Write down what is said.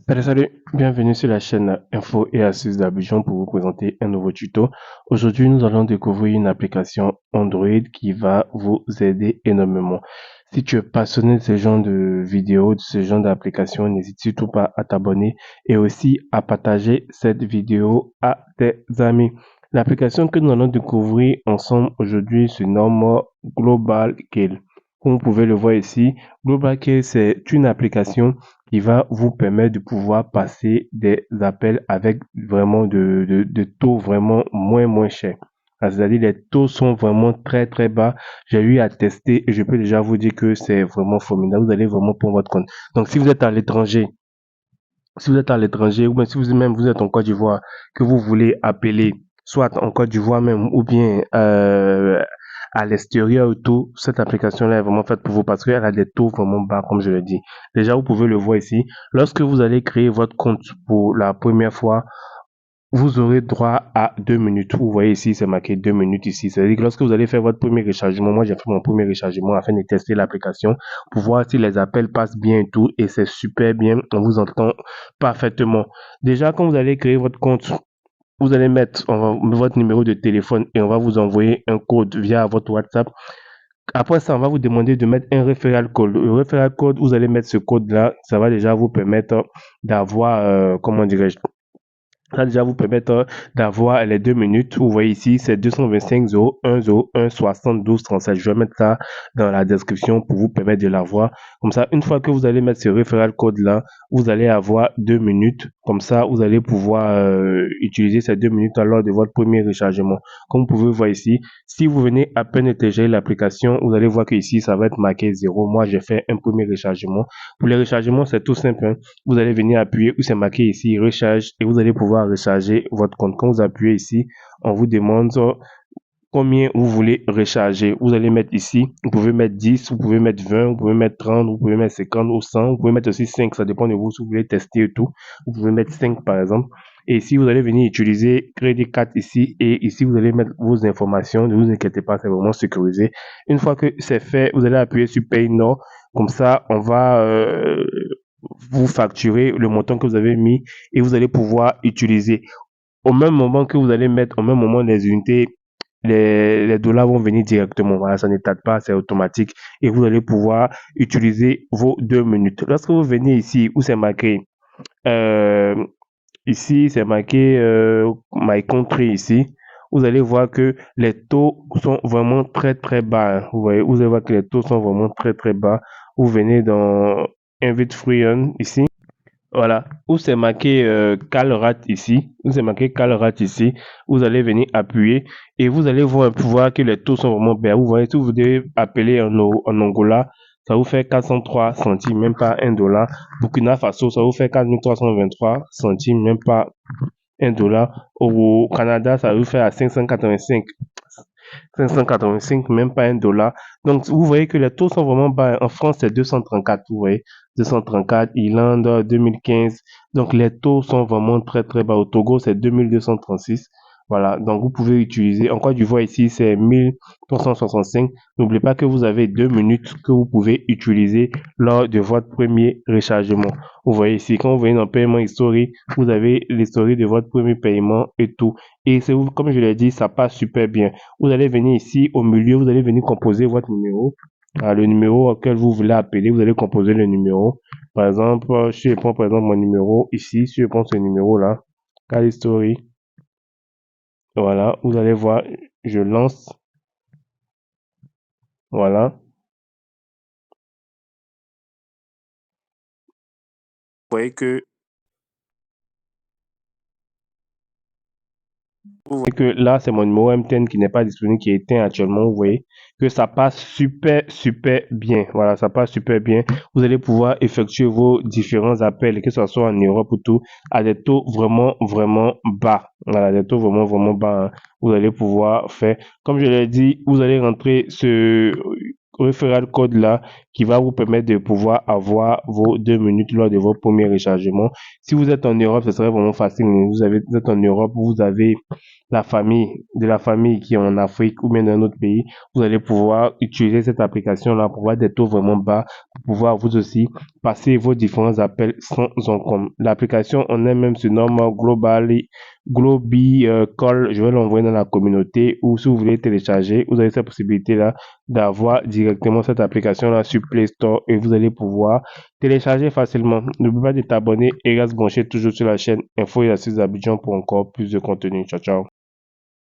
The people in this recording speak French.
Salut, bienvenue sur la chaîne Info et Astuces d'Abidjan pour vous présenter un nouveau tuto. Aujourd'hui, nous allons découvrir une application Android qui va vous aider énormément. Si tu es passionné de ce genre de vidéos, de ce genre d'application, n'hésite surtout pas à t'abonner et aussi à partager cette vidéo à tes amis. L'application que nous allons découvrir ensemble aujourd'hui se nomme Global Kill. Comme vous pouvez le voir ici, Global Kill, c'est une application qui va vous permettre de pouvoir passer des appels avec vraiment de taux vraiment moins chers. C'est-à-dire les taux sont vraiment très bas. J'ai eu à tester et je peux déjà vous dire que c'est vraiment formidable. Vous allez vraiment prendre votre compte. Donc si vous êtes à l'étranger, ou bien si vous êtes en Côte d'Ivoire, que vous voulez appeler, soit en Côte d'Ivoire même, ou bien à l'extérieur, tout, cette application-là est vraiment faite pour vous parce qu'elle a des taux vraiment bas, comme je le dis. Déjà, vous pouvez le voir ici. Lorsque vous allez créer votre compte pour la première fois, vous aurez droit à 2 minutes. Vous voyez ici, c'est marqué 2 minutes ici. C'est-à-dire que lorsque vous allez faire votre premier rechargement, moi j'ai fait mon premier rechargement afin de tester l'application pour voir si les appels passent bien et tout. Et c'est super bien, on vous entend parfaitement. Déjà, quand vous allez créer votre compte, vous allez mettre votre numéro de téléphone et on va vous envoyer un code via votre WhatsApp. Après ça, on va vous demander de mettre un referral code. Le referral code, vous allez mettre ce code-là. Ça va déjà vous permettre d'avoir, comment dirais-je, ça va déjà vous permettre d'avoir les 2 minutes. Vous voyez ici, c'est 225 euros, 1 0, 1 72 37. Je vais mettre ça dans la description pour vous permettre de l'avoir. Comme ça, une fois que vous allez mettre ce referral code là, vous allez avoir 2 minutes. Comme ça, vous allez pouvoir utiliser ces 2 minutes lors de votre premier rechargement. Comme vous pouvez voir ici, si vous venez à peine de télécharger l'application, vous allez voir que ici, ça va être marqué 0. Moi, j'ai fait un premier rechargement. Pour les rechargements, c'est tout simple, hein. Vous allez venir appuyer où c'est marqué ici recharge et vous allez pouvoir recharger votre compte. Quand vous appuyez ici, on vous demande combien vous voulez recharger. Vous allez mettre ici, vous pouvez mettre 10, vous pouvez mettre 20, vous pouvez mettre 30, vous pouvez mettre 50 ou 100, vous pouvez mettre aussi 5, ça dépend de vous si vous voulez tester et tout. Vous pouvez mettre 5 par exemple. Et ici, vous allez venir utiliser Crédit 4 ici et ici, vous allez mettre vos informations. Ne vous inquiétez pas, c'est vraiment sécurisé. Une fois que c'est fait, vous allez appuyer sur Pay Now. Comme ça, on va vous facturer le montant que vous avez mis et vous allez pouvoir utiliser. Au même moment que vous allez mettre, au même moment, les unités, les dollars vont venir directement. Voilà, ça ne tarde pas, c'est automatique. Et vous allez pouvoir utiliser vos 2 minutes. Lorsque vous venez ici, où c'est marqué, euh, ici, c'est marqué My Country ici. Vous allez voir que les taux sont vraiment très bas. Vous voyez, vous allez voir que les taux sont vraiment très bas. Vous venez dans Invite Free On ici. Voilà, où c'est marqué CalRat ici, vous allez venir appuyer et vous allez voir que les taux sont vraiment bas. Vous voyez, si vous devez appeler en Angola, ça vous fait 403 centimes, même pas 1 dollar. Burkina Faso, ça vous fait 4323 centimes, même pas 1 dollar. Au Canada, ça vous fait à 585, même pas 1 dollar. Donc, vous voyez que les taux sont vraiment bas. En France, c'est 234, vous voyez. 234, Irlande, 2015. Donc, les taux sont vraiment très bas. Au Togo, c'est 2236. Voilà, donc vous pouvez utiliser. En Côte d'Ivoire, ici, c'est 1365. N'oubliez pas que vous avez 2 minutes que vous pouvez utiliser lors de votre premier rechargement. Vous voyez ici, quand vous venez dans paiement historique, vous avez l'historique de votre premier paiement et tout. Et c'est comme je l'ai dit, ça passe super bien. Vous allez venir ici au milieu, vous allez venir composer votre numéro. Le numéro auquel vous voulez appeler, vous allez composer le numéro. Par exemple, si je prends par exemple mon numéro ici, si je prends ce numéro-là, Call History, voilà, vous allez voir, je lance, voilà. Vous voyez que Vous voyez que là, c'est mon numéro MTN qui n'est pas disponible, qui est éteint actuellement. Vous voyez que ça passe super bien. Voilà, ça passe super bien. Vous allez pouvoir effectuer vos différents appels, que ce soit en Europe ou tout, à des taux vraiment bas. Voilà, des taux vraiment bas, hein. Vous allez pouvoir faire, comme je l'ai dit, vous allez rentrer ce referral code là qui va vous permettre de pouvoir avoir vos 2 minutes lors de votre premier rechargement. Si vous êtes en Europe, ce serait vraiment facile. Vous êtes en Europe, vous avez la famille qui est en Afrique ou bien dans un autre pays, vous allez pouvoir utiliser cette application-là pour avoir des taux vraiment bas, pour pouvoir vous aussi passer vos différents appels sans encombre. L'application en elle-même se nomme Globi Call. Je vais l'envoyer dans la communauté, ou si vous voulez télécharger, vous avez cette possibilité-là d'avoir directement cette application-là sur Play Store et vous allez pouvoir télécharger facilement. N'oublie pas de t'abonner et reste branché toujours sur la chaîne Info et Astuces d'Abidjan pour encore plus de contenu. Ciao, ciao.